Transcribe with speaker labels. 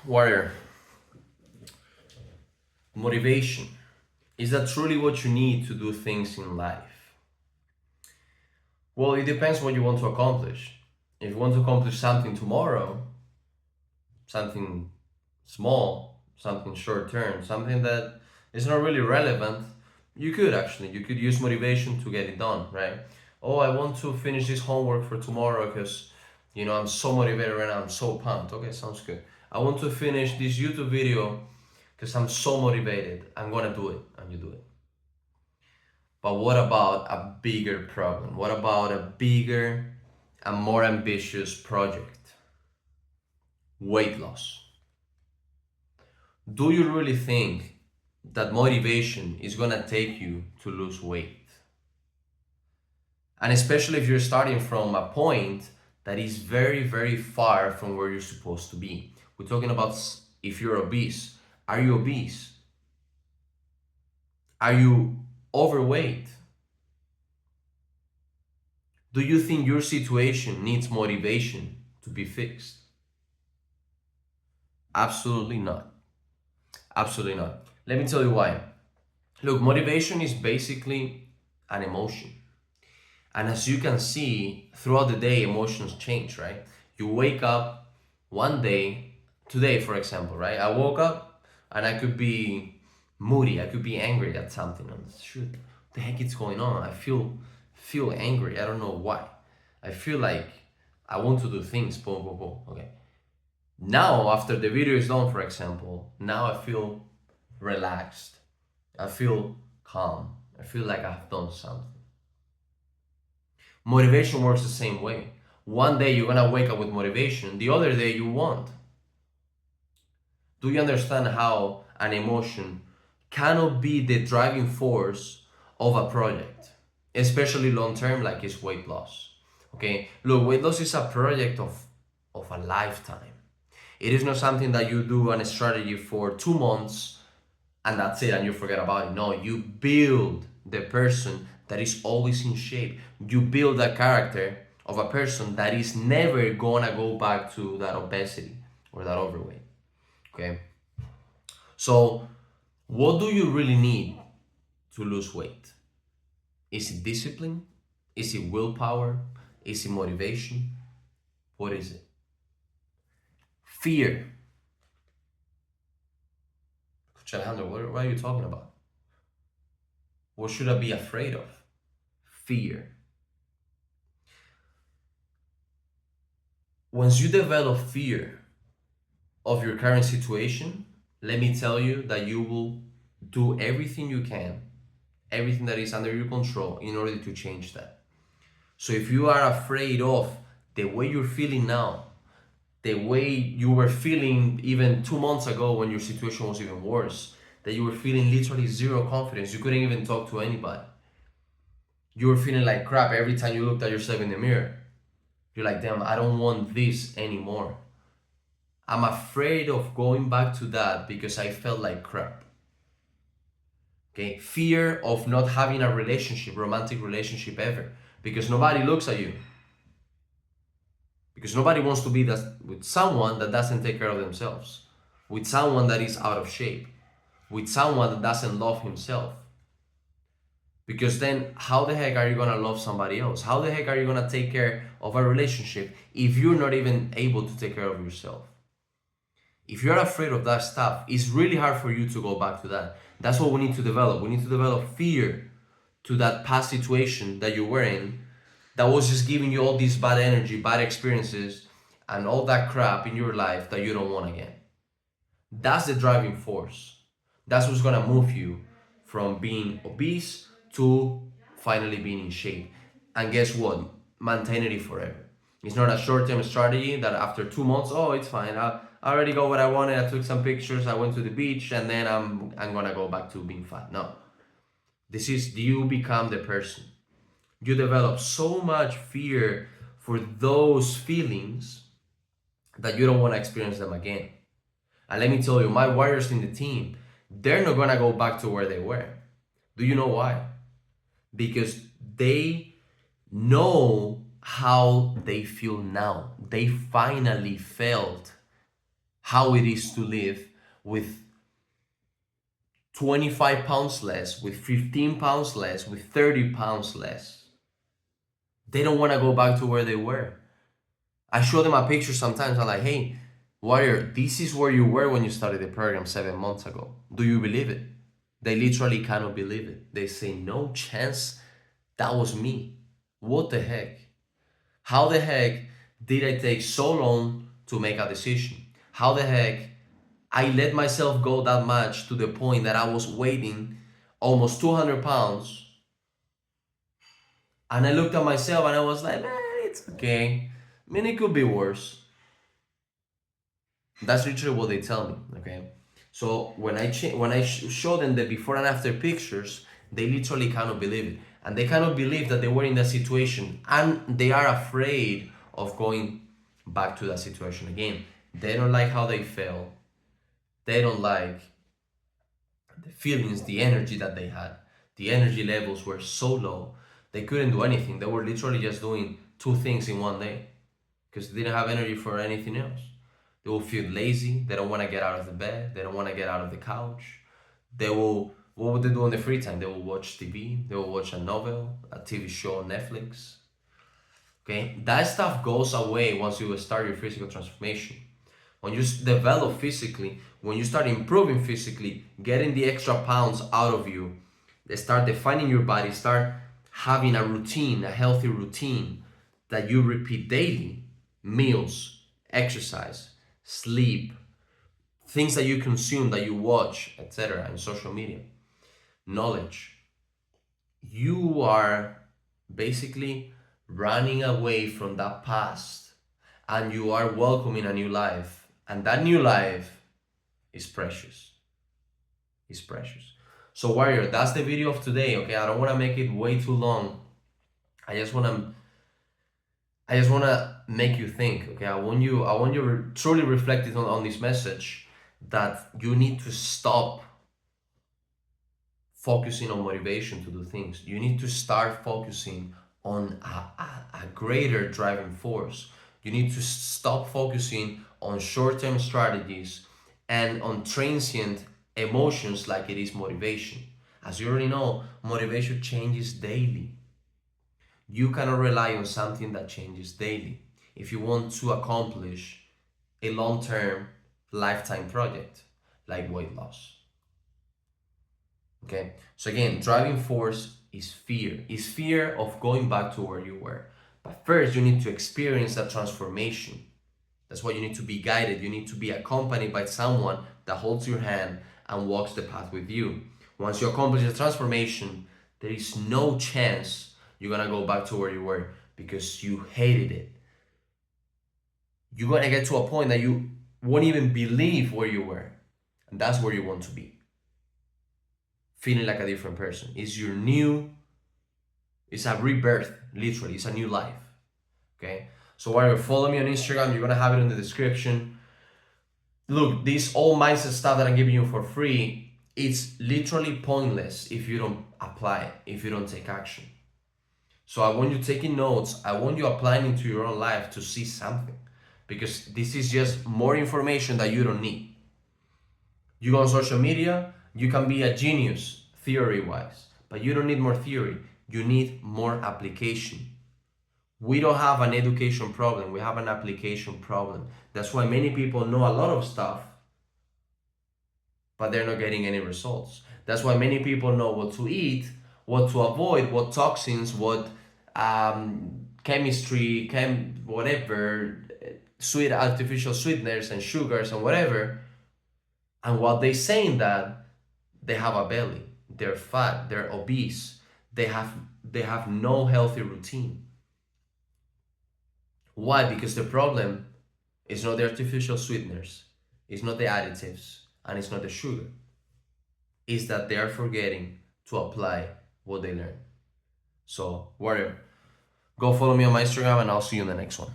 Speaker 1: Warrior, motivation. Is that truly what you need to do things in life? Well, it depends what you want to accomplish. If you want to accomplish something tomorrow, something small, something short term, something that is not really relevant, you could use motivation to get it done, right? Oh, I want to finish this homework for tomorrow because I'm so motivated right now, I'm so pumped. Okay, sounds good. I want to finish this YouTube video because I'm so motivated. I'm gonna do it, and you do it. But what about a bigger problem? What about a bigger and more ambitious project? Weight loss. Do you really think that motivation is gonna take you to lose weight? And especially if you're starting from a point that is very, very far from where you're supposed to be. We're talking about if you're obese. Are you obese? Are you overweight? Do you think your situation needs motivation to be fixed? Absolutely not. Absolutely not. Let me tell you why. Look, motivation is basically an emotion. And as you can see, throughout the day, emotions change, right? You wake up one day, today, for example, right? I woke up and I could be moody, I could be angry at something. And shoot, what the heck is going on? I feel angry. I don't know why. I feel like I want to do things, boom, boom, boom. Okay. Now, after the video is done, for example, now I feel relaxed. I feel calm. I feel like I've done something. Motivation works the same way. One day you're gonna wake up with motivation, the other day you won't. Do you understand how an emotion cannot be the driving force of a project, especially long term, like it's weight loss? Okay, look, weight loss is a project of a lifetime. It is not something that you do on a strategy for 2 months and that's it and you forget about it. No, you build the person that is always in shape. You build a character of a person that is never gonna go back to that obesity or that overweight. Okay? So, what do you really need to lose weight? Is it discipline? Is it willpower? Is it motivation? What is it? Fear. Alejandro, what are you talking about? What should I be afraid of? Fear. Once you develop fear of your current situation, let me tell you that you will do everything you can, everything that is under your control in order to change that. So if you are afraid of the way you're feeling now, the way you were feeling even 2 months ago when your situation was even worse, that you were feeling literally zero confidence, you couldn't even talk to anybody. You were feeling like crap every time you looked at yourself in the mirror. You're like, damn, I don't want this anymore. I'm afraid of going back to that because I felt like crap. Okay, fear of not having a relationship, romantic relationship ever, because nobody looks at you. Because nobody wants to be with someone that doesn't take care of themselves, with someone that is out of shape, with someone that doesn't love himself. Because then, how the heck are you gonna love somebody else? How the heck are you gonna take care of a relationship if you're not even able to take care of yourself? If you're afraid of that stuff, it's really hard for you to go back to that. That's what we need to develop. We need to develop fear to that past situation that you were in that was just giving you all these bad energy, bad experiences, and all that crap in your life that you don't want again. That's the driving force. That's what's gonna move you from being obese to finally being in shape. And guess what? Maintain it forever. It's not a short-term strategy that after 2 months, oh, it's fine. I already got what I wanted. I took some pictures. I went to the beach, and then I'm gonna go back to being fat. No, this is you become the person. You develop so much fear for those feelings that you don't want to experience them again. And let me tell you, my warriors in the team, they're not gonna go back to where they were. Do you know why? Because they know how they feel now. They finally felt how it is to live with 25 pounds less, with 15 pounds less, with 30 pounds less. They don't want to go back to where they were. I show them a picture sometimes. I'm like, hey, Warrior, this is where you were when you started the program 7 months ago. Do you believe it? They literally cannot believe it. They say, no chance, that was me. What the heck? How the heck did I take so long to make a decision? How the heck I let myself go that much to the point that I was weighing almost 200 pounds, and I looked at myself and I was like, man, it's okay. I mean, it could be worse. That's literally what they tell me, okay? So when I show them the before and after pictures, they literally cannot believe it. And they cannot believe that they were in that situation, and they are afraid of going back to that situation again. They don't like how they felt. They don't like the feelings, the energy that they had. The energy levels were so low, they couldn't do anything. They were literally just doing 2 things in one day because they didn't have energy for anything else. They will feel lazy. They don't want to get out of the bed. They don't want to get out of the couch. What would they do on the free time? They will watch TV. They will watch a novel, a TV show on Netflix. Okay, that stuff goes away once you start your physical transformation. When you develop physically, when you start improving physically, getting the extra pounds out of you, they start defining your body, start having a routine, a healthy routine that you repeat daily. Meals, exercise, sleep, things that you consume, that you watch, etc., and social media, knowledge. You are basically running away from that past, and you are welcoming a new life, and that new life is precious. It's precious. So Warrior, that's the video of today. Okay, I don't want to make it way too long. I just want to make you think. Okay, I want you truly reflecting on this message, that you need to stop focusing on motivation to do things. You need to start focusing on a greater driving force. You need to stop focusing on short-term strategies and on transient emotions like it is motivation. As you already know, motivation changes daily. You cannot rely on something that changes daily if you want to accomplish a long-term lifetime project like weight loss. Okay, so again, driving force is fear of going back to where you were. But first, you need to experience that transformation. That's why you need to be guided. You need to be accompanied by someone that holds your hand and walks the path with you. Once you accomplish the transformation, there is no chance you're gonna go back to where you were because you hated it. You're gonna get to a point that you won't even believe where you were, and that's where you want to be. Feeling like a different person. It's a rebirth, literally. It's a new life. Okay? So Warrior, follow me on Instagram. You're gonna have it in the description. Look, this all mindset stuff that I'm giving you for free, it's literally pointless if you don't apply it, if you don't take action. So I want you taking notes. I want you applying into your own life to see something, because this is just more information that you don't need. You go on social media, you can be a genius theory-wise, but you don't need more theory. You need more application. We don't have an education problem. We have an application problem. That's why many people know a lot of stuff, but they're not getting any results. That's why many people know what to eat, what to avoid, what toxins, what chemistry, whatever, sweet artificial sweeteners and sugars and whatever. And while they saying that, they have a belly, they're fat, they're obese, they have no healthy routine. Why? Because the problem is not the artificial sweeteners, it's not the additives, and it's not the sugar. It's that they are forgetting to apply what they learn. So, Warrior, go follow me on my Instagram, and I'll see you in the next one.